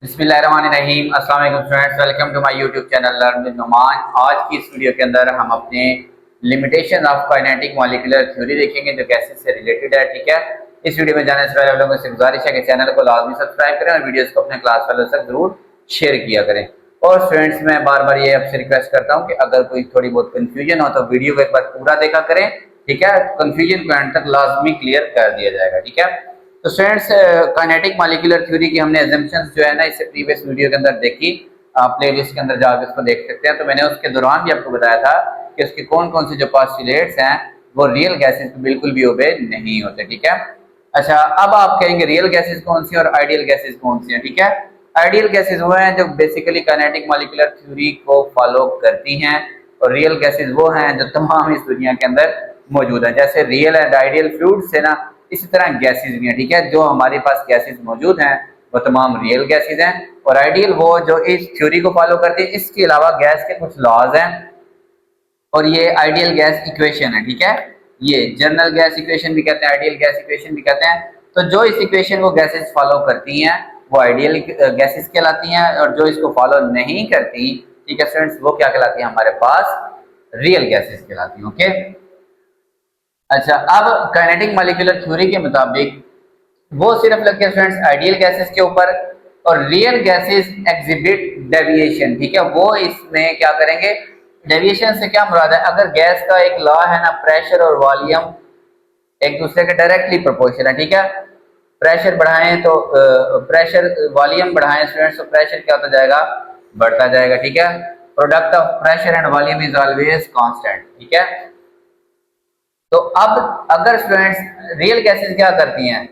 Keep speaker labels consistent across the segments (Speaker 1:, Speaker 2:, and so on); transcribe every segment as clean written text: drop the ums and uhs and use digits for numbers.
Speaker 1: बिस्मिल्लाहिर्रहमानिर्रहीम। अस्सलाम वालेकुम students, welcome to my YouTube channel learn with Numan. आज की इस वीडियो के अंदर हम अपने limitation of kinetic molecular theory देखेंगे जो गैसेस से रिलेटेड है। ठीक है, इस वीडियो में जाने से पहले आप लोगों से गुजारिश है कि चैनल को लाजमी सब्सक्राइब करें और वीडियोस को अपने क्लास वालों तक जरूर शेयर किया करें। और स्टूडेंट्स, मैं बार बार ये आपसे रिक्वेस्ट करता हूँ कि अगर कोई थोड़ी बहुत कंफ्यूजन हो तो वीडियो को एक बार पूरा देखा करें। ठीक है, कंफ्यूजन को एंड तक लाजमी क्लियर कर दिया जाएगा। ठीक है, तो स्टूडेंट्स, काइनेटिक मॉलिक्यूलर थ्योरी की हमने एजम्पशंस जो है ना इससे प्रीवियस वीडियो के अंदर देखी। आप प्लेलिस्ट के अंदर जाकर इसको देख सकते हैं। तो मैंने उसके दौरान भी आपको बताया था कि उसके कौन कौन से जो पोस्टुलेट्स हैं वो रियल गैसेस पे बिल्कुल भी ओबे नहीं होते। ठीक है, अच्छा, अब आप कहेंगे रियल गैसेस कौन सी और आइडियल गैसेस कौन सी हैं। ठीक है, आइडियल गैसेस वो हैं जो बेसिकली काइनेटिक मॉलिक्यूलर थ्योरी को फॉलो करती हैं, और रियल गैसेस वो हैं जो तमाम इस दुनिया के अंदर मौजूद है। जैसे रियल एंड आइडियल फ्लूइड्स है ना, इसी तरह गैसेस भी हैं। ठीक है, जो हमारे पास गैसेस मौजूद हैं वो तमाम रियल गैसेस हैं, और आइडियल वो जो इस थ्योरी को फॉलो करती है। इसके अलावा गैस के कुछ लॉज हैं, और ये आइडियल गैस इक्वेशन है। ठीक है, ये जनरल गैस इक्वेशन भी कहते हैं, आइडियल गैस इक्वेशन भी कहते हैं। तो जो इस इक्वेशन को गैसेस फॉलो करती हैं वो आइडियल गैसेस कहलाती हैं, और जो इसको फॉलो नहीं करती, ठीक है स्टूडेंट्स, वो क्या कहलाती है हमारे पास, रियल गैसेस कहलाती हैं। ओके, अच्छा, अब काइनेटिक मॉलिक्यूलर थ्योरी के मुताबिक वो सिर्फ लगते हैं स्टूडेंट्स आइडियल गैसेस के ऊपर, और रियल गैसेस एग्जिबिट डेविएशन। ठीक है, वो इसमें क्या करेंगे, डेविएशन से क्या मुराद है, अगर गैस का एक लॉ है ना, प्रेशर और वॉल्यूम एक दूसरे के डायरेक्टली प्रोपोर्शनल है। ठीक है, प्रेशर बढ़ाएं तो प्रेशर वॉल्यूम बढ़ाएं स्टूडेंट्स, तो प्रेशर क्या होता जाएगा, बढ़ता जाएगा। ठीक है, product of pressure and volume is always constant. ठीक है, तो अब अगर स्टूडेंट्स रियल गैसेस क्या करती हैं,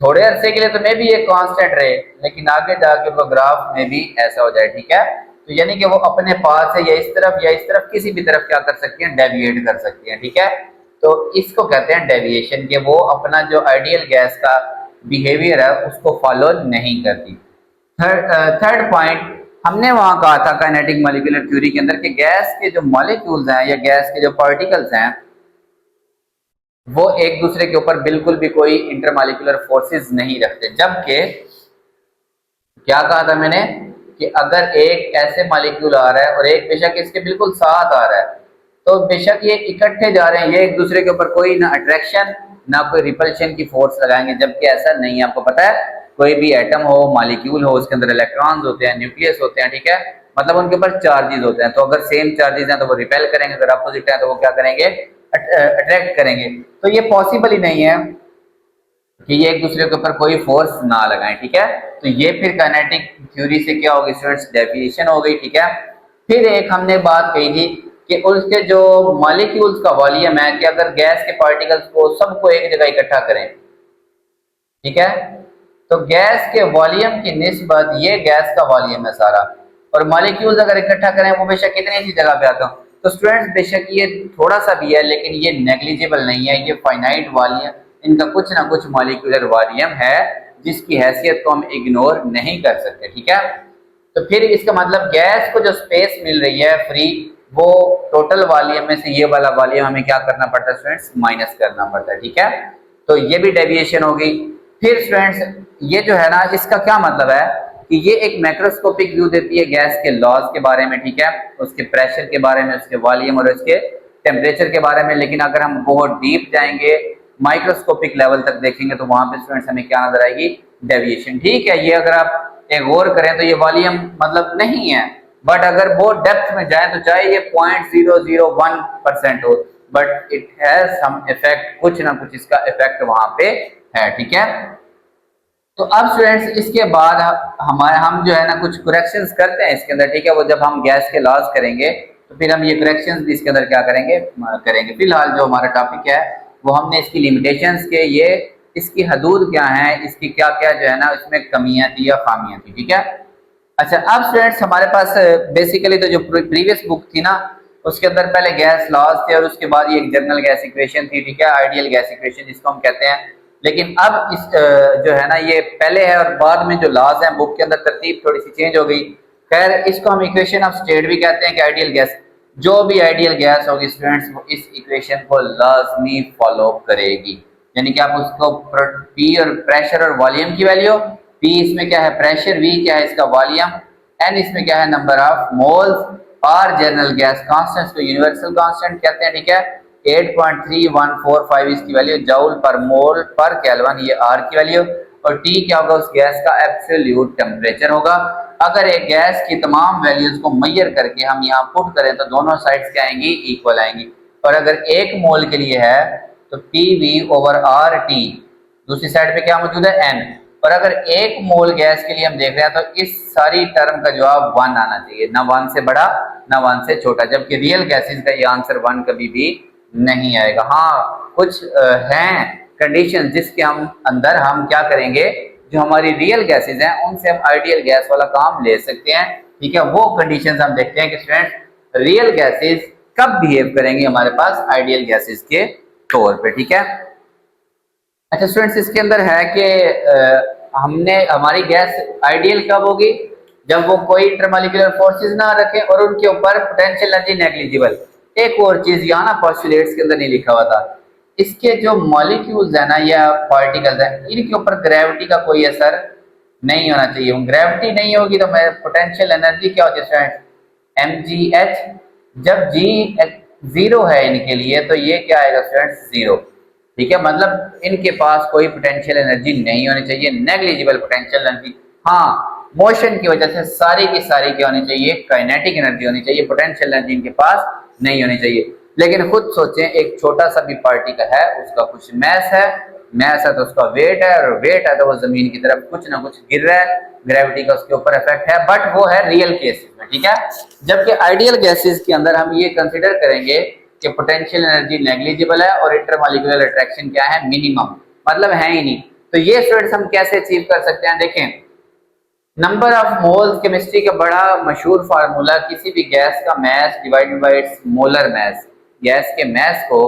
Speaker 1: थोड़े अरसे के लिए तो मे भी ये कांस्टेंट रहे, लेकिन आगे जाके वो ग्राफ में भी ऐसा हो जाए। ठीक है, तो यानी कि वो अपने पास से या इस तरफ किसी भी तरफ क्या कर सकती हैं, डेविएट कर सकती हैं। ठीक है, तो इसको कहते हैं डेविएशन, के वो अपना जो आइडियल गैस का बिहेवियर है उसको फॉलो नहीं करती। थर्ड पॉइंट हमने वहां कहा था काइनेटिक मॉलिक्यूलर थ्योरी के अंदर कि गैस के जो मॉलिक्यूल्स हैं या गैस के जो पार्टिकल्स हैं वो एक दूसरे के ऊपर बिल्कुल भी कोई इंटरमॉलिक्यूलर फोर्सेस नहीं रखते। जबकि क्या कहा था मैंने कि अगर एक ऐसे मॉलिक्यूल आ रहा है और एक बेशक इसके बिल्कुल साथ आ रहा है, तो बेशक ये इकट्ठे जा रहे हैं, ये एक दूसरे के ऊपर कोई ना अट्रैक्शन ना कोई रिपल्शन की फोर्स लगाएंगे। जबकि ऐसा नहीं है। आपको पता है, कोई भी एटम हो, मॉलिक्यूल हो, उसके अंदर इलेक्ट्रॉन्स होते हैं, न्यूक्लियस होते हैं। ठीक है, मतलब उनके ऊपर चार्जेस होते हैं, तो अगर सेम चार्जेस हैं तो वो रिपेल करेंगे, अगर अपोजिट है तो वो क्या करेंगे, अट्रैक्ट करेंगे। तो ये पॉसिबल ही नहीं है कि ये एक दूसरे के ऊपर कोई फोर्स ना लगाएं। ठीक है, तो ये फिर काइनेटिक थ्योरी से क्या होगी स्टूडेंट्स, डेफिनेशन हो गई। ठीक है, फिर एक हमने बात कही थी कि उसके जो मॉलिक्यूल्स का वॉल्यूम है, कि अगर गैस के पार्टिकल्स को सबको एक जगह इकट्ठा करें, ठीक है, तो गैस के वॉल्यूम की निस्बत ये गैस का वॉल्यूम है सारा, और मॉलिक्यूल्स अगर इकट्ठा करें वो बेशक कितनी सी जगह पे आता हो। तो स्टूडेंट्स, बेशक ये थोड़ा सा भी है लेकिन ये नेग्लिजिबल नहीं है, ये फाइनाइट वॉल्यूम, इनका कुछ ना कुछ मॉलिक्यूलर वॉल्यूम है जिसकी हैसियत को हम इग्नोर नहीं कर सकते। ठीक है, तो फिर इसका मतलब गैस को जो स्पेस मिल रही है फ्री, वो टोटल वॉल्यूम में से ये वाला वॉल्यूम हमें क्या करना पड़ता है स्टूडेंट्स, माइनस करना पड़ता है। ठीक है, तो ये भी डेविएशन हो गई। फिर स्टूडेंट्स, ये जो है ना, इसका क्या मतलब है कि ये एक मैक्रोस्कोपिक व्यू देती है गैस के लॉज के बारे में। ठीक है, उसके प्रेशर के बारे में, उसके वॉल्यूम और उसके टेम्परेचर के बारे में। लेकिन अगर हम बहुत डीप जाएंगे, माइक्रोस्कोपिक लेवल तक देखेंगे, तो वहां पे स्टूडेंट्स हमें क्या नजर आएगी, डेविएशन। ठीक है, ये अगर आप एक गौर करें तो ये वॉल्यूम मतलब नहीं है, बट अगर बहुत डेप्थ में जाए तो चाहे ये 0.001% हो, but it has some effect, कुछ ना कुछ इसका इफेक्ट वहां पे है। ठीक है, तो अब स्टूडेंट्स इसके बाद हम जो है ना कुछ करेक्शंस करते हैं इसके अंदर। ठीक है, वो जब हम गैस के लॉज करेंगे तो फिर हम ये करेक्शंस भी इसके अंदर क्या करेंगे। फिलहाल जो हमारा टॉपिक है वो हमने इसकी लिमिटेशंस के, ये इसकी हदूद क्या है, इसकी क्या क्या जो है ना इसमें कमियां थी या खामियां थी। ठीक है, अच्छा, अब स्टूडेंट्स हमारे पास बेसिकली तो जो प्रीवियस बुक थी ना उसके अंदर पहले गैस लॉज थे, और उसके बाद ये एक जनरल गैस इक्वेशन थी। ठीक है, आइडियल गैस इक्वेशन जिसको हम कहते हैं। लेकिन अब इस जो है ना ये पहले है और बाद में जो लॉज हैं बुक के अंदर तरतीब थोड़ी सी चेंज हो गई। खैर, इसको हम इक्वेशन ऑफ स्टेट भी कहते हैं कि आइडियल गैस, जो भी आइडियल गैस होगी स्टूडेंट्स वो इस इक्वेशन को लाजमी फॉलो करेगी। यानी कि आप उसको पी और प्रेशर और वॉल्यूम की वैल्यू P इसमें क्या है प्रेशर, V क्या है इसका वॉल्यूम, N इसमें क्या है number of moles, R general gas constant को यूनिवर्सल कांस्टेंट कहते हैं, ठीक है। 8.3145 इसकी वैल्यू, जूल पर मोल पर केल्विन ये R की वैल्यू, और T क्या होगा उस गैस का एब्सोल्यूट टेम्परेचर होगा। अगर एक गैस की तमाम वैल्यूज को मेजर करके हम यहाँ पुट करें तो दोनों साइड्स क्या आएंगी, इक्वल आएंगी। और अगर एक मोल के लिए है तो PV ओवर RT, दूसरी साइड पे क्या मौजूद है N। और अगर एक मोल गैस के लिए हम देख रहे हैं तो इस सारी टर्म का जवाब 1 आना चाहिए, ना 1 से बड़ा ना 1 से छोटा, जबकि रियल गैसेस का ये आंसर 1 कभी भी नहीं आएगा। हाँ कुछ हैं कंडीशन जिसके हम अंदर हम क्या करेंगे, जो हमारी रियल गैसेस हैं उनसे हम आइडियल गैस वाला काम ले सकते हैं, ठीक है। वो कंडीशंस हम देखते हैं कि स्टूडेंट रियल गैसेस कब बिहेव करेंगे हमारे पास आइडियल गैसेस के तौर पे, ठीक है। अच्छा स्टूडेंट्स, इसके अंदर है कि हमारी गैस आइडियल कब होगी, जब वो कोई इंटरमॉलिक्यूलर फोर्सेस ना रखें और उनके ऊपर पोटेंशियल एनर्जी नेग्लिजिबल। एक और चीज यहाँ ना पोस्टुलेट्स के अंदर नहीं लिखा हुआ था, इसके जो मॉलिक्यूल्स है ना या पार्टिकल्स हैं इनके ऊपर ग्रेविटी का कोई असर नहीं होना चाहिए। ग्रेविटी नहीं होगी तो मेरे पोटेंशियल एनर्जी क्या होती है स्टूडेंट, mgh। जब g 0 है इनके लिए तो ये क्या आएगा स्टूडेंट, 0, ठीक है। मतलब इनके पास कोई पोटेंशियल एनर्जी नहीं होनी चाहिए, नेग्लिजिबल पोटेंशियल एनर्जी। हाँ मोशन की वजह से सारी की सारी क्या होनी चाहिए, काइनेटिक एनर्जी होनी चाहिए, पोटेंशियल एनर्जी इनके पास नहीं होनी चाहिए। लेकिन खुद सोचें एक छोटा सा भी पार्टिकल है, उसका कुछ मैस है तो उसका वेट है, और वेट है तो वो जमीन की तरफ कुछ ना कुछ गिर रहा है, ग्रेविटी का उसके ऊपर इफेक्ट है, बट वो है रियल केसेस में, ठीक है। जबकि आइडियल गैसेस के अंदर हम ये कंसिडर करेंगे कि पोटेंशियल एनर्जी नेग्लिजिबल है और इंटरमॉलिक्यूलर अट्रैक्शन क्या है, मिनिमम, मतलब है ही नहीं। तो ये स्टूडेंट्स हम कैसे अचीव कर सकते हैं, देखें नंबर ऑफ मोल्स, केमिस्ट्री का बड़ा मशहूर फार्मूला, किसी भी गैस का mass divided by it's molar mass, gas के मास को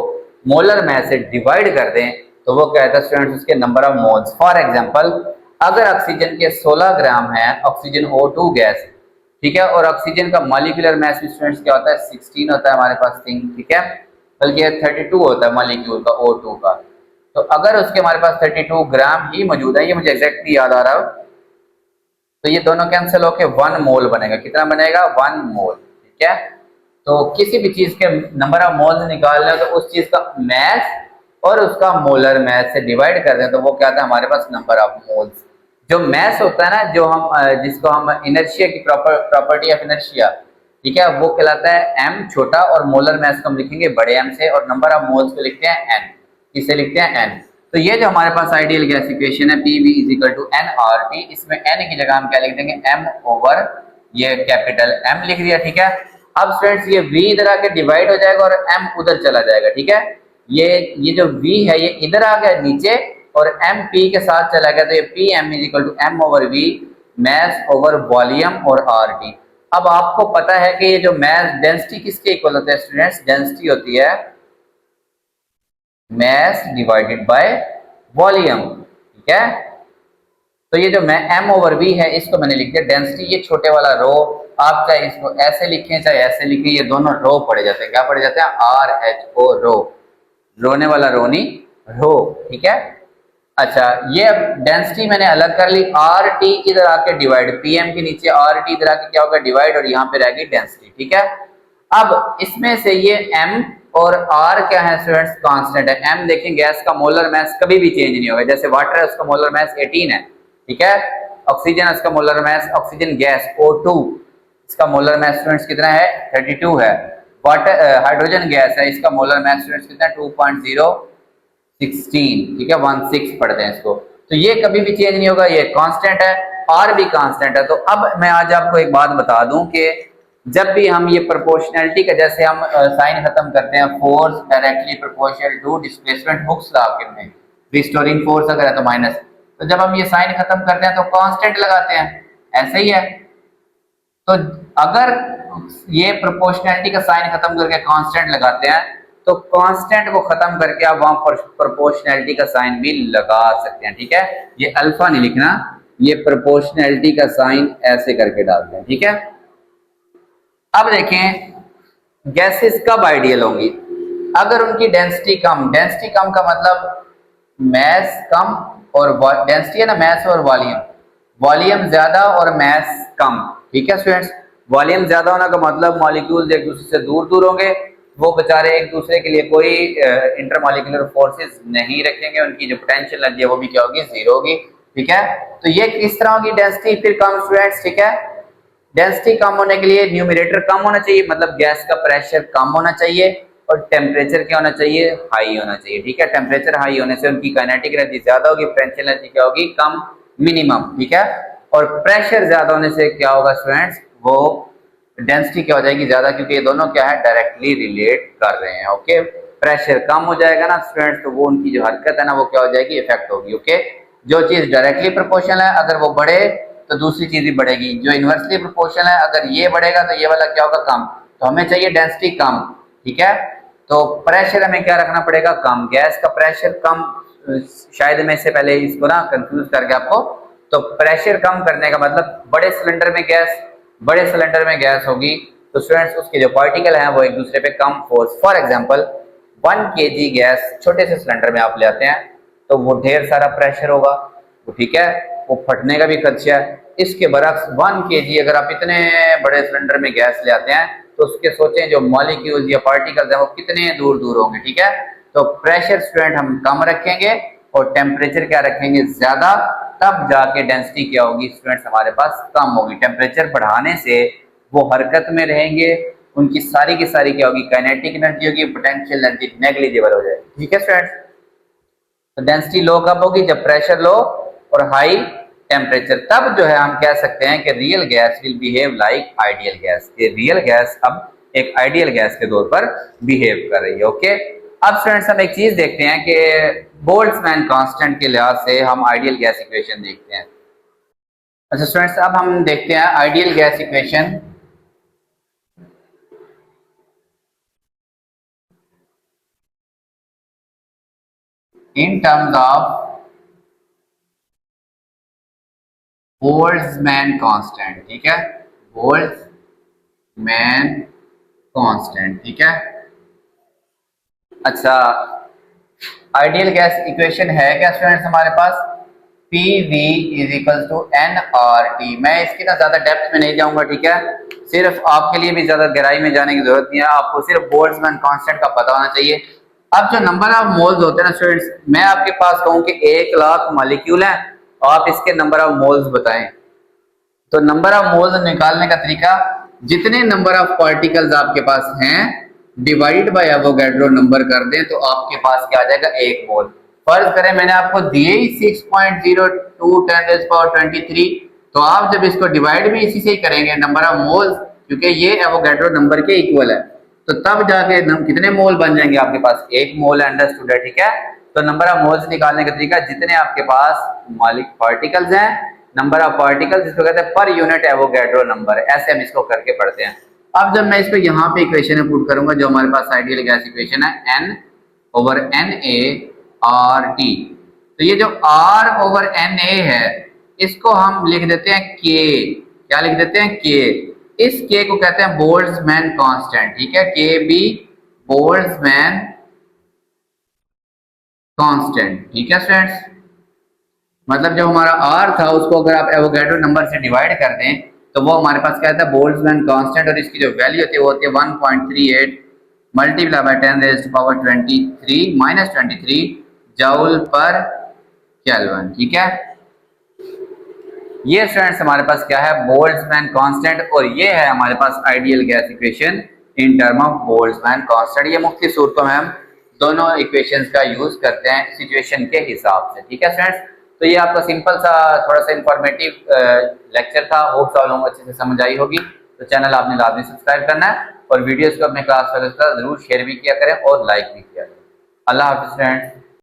Speaker 1: मोलर मास से डिवाइड कर दें तो वो क्या होता है स्टूडेंट्स, उसके number of moles. For example अगर ऑक्सीजन के 16 ग्राम है, ऑक्सीजन O2 गैस, ठीक है, और ऑक्सीजन का मॉलिक्यूलर मास स्टूडेंट्स क्या होता है, 16 होता है हमारे पास थिंग, ठीक है, बल्कि 32 होता है मॉलिक्यूल का O2 का। तो अगर उसके हमारे पास 32 ग्राम ही मौजूद है, ये मुझे एग्जैक्टली याद आ रहा है, तो ये दोनों कैंसिल होके 1 मोल बनेगा। कितना बनेगा, 1 मोल, ठीक है। तो किसी भी चीज के नंबर ऑफ मोल्स निकालना तो उस चीज का मास और उसका मोलर मास से डिवाइड कर दें तो वो क्या आता है हमारे पास नंबर ऑफ मोल्स। जो मास होता है ना, जो हम जिसको हम इनर्शिया की प्रॉपर्टी ऑफ इनर्शिया, ठीक है, वो कहलाता है m छोटा, और मोलर मास को हम लिखेंगे बड़े M से, और नंबर ऑफ मोल्स को लिखते हैं n, इसे लिखते हैं n। तो ये जो हमारे पास आइडियल गैस इक्वेशन है PV = nRT, इसमें n की जगह हम क्या लिख देंगे, m ओवर ये कैपिटल M लिख दिया, ठीक है। अब स्टूडेंट्स ये V इधर आके डिवाइड हो जाएगा और m उधर चला जाएगा, ठीक है। ये जो V है ये इधर आ गया नीचे और m P के साथ चला गया, तो ये PM = m ओवर V, मास ओवर वॉल्यूम और RT। अब आपको पता है कि ये जो मास डेंसिटी किसके इक्वल होता है स्टूडेंट्स, डेंसिटी होती है मास डिवाइडेड बाय वॉल्यूम, ठीक है। तो ये जो m ओवर v है इसको मैंने लिख दिया डेंसिटी, ये छोटे वाला रो, आप चाहे इसको ऐसे लिखें चाहे ऐसे लिखें, ये दोनों रो पड़े जाते हैं, क्या पड़े जाते हैं, RHO, रो, रोने वाला रोनी रो, ठीक है। अच्छा ये डेंसिटी मैंने अलग कर ली, RT इधर आके डिवाइड, PM के नीचे RT इधर आके क्या होगा डिवाइड, और यहाँ पे रहेगी डेंसिटी, ठीक है। अब इसमें से ये M और R क्या है स्टूडेंट्स, कांस्टेंट है। M देखें गैस का मोलर मास कभी भी चेंज नहीं होगा, जैसे वाटर है उसका मोलर मास 18 है, ठीक है। ऑक्सीजन है उसका molar mass, oxygen gas O2 इसका मोलर मास स्टूडेंट्स कितना है, 32 है। वाटर हाइड्रोजन गैस है, इसका मोलर मास स्टूडेंट्स कितना है, 2.016, ठीक है, 16 पढ़ते हैं इसको। तो ये कभी भी चेंज नहीं होगा, ये कांस्टेंट है, R भी कांस्टेंट है। तो अब मैं आज आपको एक बात बता दूं कि जब भी हम ये प्रोपोर्शनैलिटी का, जैसे हम साइन खत्म करते हैं, force directly proportional to displacement, Hooke's law के में रिस्टोरिंग फोर्स अगर है तो माइनस, तो जब हम ये साइन खत्म करते हैं तो कांस्टेंट लगाते हैं, ऐसे ही है। तो अगर ये प्रोपोर्शनैलिटी का साइन खत्म करके कांस्टेंट लगाते हैं तो कांस्टेंट को खत्म करके आप वहां पर प्रोपोर्शनैलिटी का साइन भी लगा सकते हैं, ठीक है। ये अल्फा नहीं लिखना, ये प्रोपोर्शनैलिटी का साइन ऐसे करके डालते हैं, ठीक है। अब देखें गैसेस कब आइडियल होंगी, अगर उनकी डेंसिटी कम, डेंसिटी कम का मतलब मास कम, और डेंसिटी है ना मास और वॉल्यूम, वॉल्यूम ज्यादा और मास कम। ठीक है स्टूडेंट्स, वॉल्यूम ज्यादा होने का मतलब मॉलिक्यूल्स एक दूसरे से दूर दूर होंगे, वो बेचारे एक दूसरे के लिए कोई इंटरमॉलिक्यूलर फोर्सेस नहीं रखेंगे, उनकी जो पोटेंशियल एनर्जी है वो भी क्या होगी, जीरो होगी। ठीक है, तो ये किस तरह होगी डेंसिटी फिर कम स्टूडेंट्स। ठीक है, डेंसिटी कम होने के लिए न्यूमरेटर कम होना चाहिए, मतलब गैस का प्रेशर कम होना चाहिए, और टेम्परेचर क्या होना चाहिए, हाई होना चाहिए। ठीक है, टेम्परेचर हाई होने से उनकी काइनेटिक एनर्जी ज्यादा होगी, पोटेंशियल एनर्जी क्या होगी, कम, मिनिमम। ठीक है, और प्रेशर ज्यादा होने से क्या होगा स्टूडेंट्स, वो डेंसिटी क्या हो जाएगी, ज्यादा, क्योंकि ये दोनों क्या है, डायरेक्टली रिलेट कर रहे हैं। ओके, प्रेशर कम हो जाएगा ना स्टूडेंट्स, तो वो उनकी जो हरकत है ना वो क्या हो जाएगी, इफेक्ट होगी। ओके, जो चीज डायरेक्टली प्रोपोर्शनल है अगर वो बढ़े तो दूसरी चीज भी बढ़ेगी, जो इनवर्सली प्रोपोर्शनल है अगर ये बढ़ेगा तो ये वाला क्या होगा, कम। तो हमें चाहिए डेंसिटी कम। ठीक है, तो प्रेशर हमें क्या रखना पड़ेगा, कम। गैस का प्रेशर कम, शायद मैं इससे पहले इसको ना कंफ्यूज करके आपको, तो प्रेशर कम करने का मतलब बड़े सिलेंडर में गैस होगी तो स्टूडेंट्स उसके जो पार्टिकल हैं वो एक दूसरे पे कम force, for example 1 kg gas छोटे से सिलेंडर में आप ले आते हैं तो वो ढेर सारा प्रेशर होगा, तो ठीक है, वो फटने का भी खदशा है। इसके बरक्स 1 kg अगर आप इतने बड़े सिलेंडर में गैस ले आते हैं तो उसके सोचें जो मॉलिक्यूल्स या पार्टिकल्स हैं वो कितने दूर दूर होंगे। ठीक है, तो प्रेशर स्टूडेंट हम कम रखेंगे और टेम्परेचर क्या रखेंगे, ज्यादा, तब जाके डेंसिटी क्या होगी स्टूडेंट्स हमारे पास कम होगी। टेम्परेचर बढ़ाने से वो हरकत में रहेंगे, उनकी सारी की सारी क्या होगी, काइनेटिक एनर्जी होगी, पोटेंशियल एनर्जी नेग्लिजिबल हो जाएगी। ठीक है स्टूडेंट्स, तो डेंसिटी लो कब होगी, जब प्रेशर लो और हाई टेम्परेचर, तब जो है हम कह सकते हैं कि real gas will behave like ideal gas, कि रियल गैस अब एक आइडियल गैस के तौर पर बिहेव कर रही है। ओके, अब स्टूडेंट्स हम एक चीज देखते हैं कि बोल्ट्जमैन कांस्टेंट के लिहाज से हम आइडियल गैस इक्वेशन देखते हैं। अच्छा स्टूडेंट्स, अब हम देखते हैं ideal gas equation in terms of Boltzmann constant. ठीक है, बोल्ट्जमैन कांस्टेंट। ठीक है, अच्छा, आइडियल गैस इक्वेशन है क्या स्टूडेंट्स हमारे पास, P V is equal to n R T. मैं इसकी ना ज्यादा डेप्थ में नहीं जाऊंगा। ठीक है, सिर्फ आपके लिए भी ज्यादा गहराई में जाने की जरूरत नहीं है, आपको सिर्फ बोल्ट्जमैन कांस्टेंट का पता होना चाहिए। अब जो नंबर ऑफ मोल्स होते हैं ना स्टूडेंट्स, मैं आपके पास कहूं कि 1,00,000 मॉलिक्यूल है, आप इसके नंबर ऑफ मोल्स बताएं, तो नंबर ऑफ मोल्स निकालने का तरीका, जितने नंबर ऑफ पार्टिकल्स आपके पास हैं डिवाइड बाय एवोगैड्रो नंबर कर दें तो आपके पास क्या आ जाएगा, 1 मोल। फर्ज करें मैंने आपको दिए ही 6.02 10⁻23, तो आप जब इसको डिवाइड भी इसी से ही करेंगे नंबर ऑफ मोल्स, क्योंकि ये एवोगैड्रो नंबर के इक्वल है, तो तब जाके कितने मोल बन जाएंगे आपके पास, 1 मोल। अंडरस्टूड है। ठीक है, तो नंबर ऑफ मोल्स निकालने का तरीका, जितने आपके पास मॉलिक पार्टिकल्स हैं, नंबर ऑफ पार्टिकल्स जिसको कहते हैं पर यूनिट एवोगैड्रो नंबर, ऐसे हम इसको करके पढ़ते हैं। अब जब मैं इसको यहाँ पे इक्वेशन में पुट करूंगा, जो हमारे पास आइडियल गैस इक्वेशन है N/Na/RT, तो ये जो R/Na है इसको हम लिख देते हैं K। क्या लिख देते हैं, K। इस K को कहते हैं बोल्ट्जमैन कांस्टेंट। ठीक है, K भी बोल्ट्जमैन कांस्टेंट। ठीक है स्टूडेंट्स, मतलब जो हमारा R था उसको अगर आप एवोगैड्रो नंबर से डिवाइड कर दें तो वो हमारे पास क्या था, बोल्ट्जमैन कांस्टेंट, और इसकी जो वैल्यू होती है वो होती है 1.38 मल्टीप्लाई बाय 10⁻23 जूल पर केल्विन। ठीक है, ये स्टूडेंट्स हमारे पास क्या है, बोल्ट्जमैन कांस्टेंट, और ये है हमारे पास ideal gas equation in term of Boltzmann constant. ये मुख्तलिफ सूरतों में हम दोनों इक्वेशंस का यूज करते हैं सिचुएशन के हिसाब से। ठीक है स्टूडेंट्स, तो ये आपका सिंपल सा थोड़ा सा इंफॉर्मेटिव लेक्चर था, होप आप लोगों को अच्छे से समझ आई होगी। तो चैनल आपने लाजमी सब्सक्राइब करना है और वीडियोस को अपने क्लास वाले के साथ जरूर शेयर भी किया करें और लाइक भी किया करें। अल्लाह हाफिज़ फ्रेंड्स।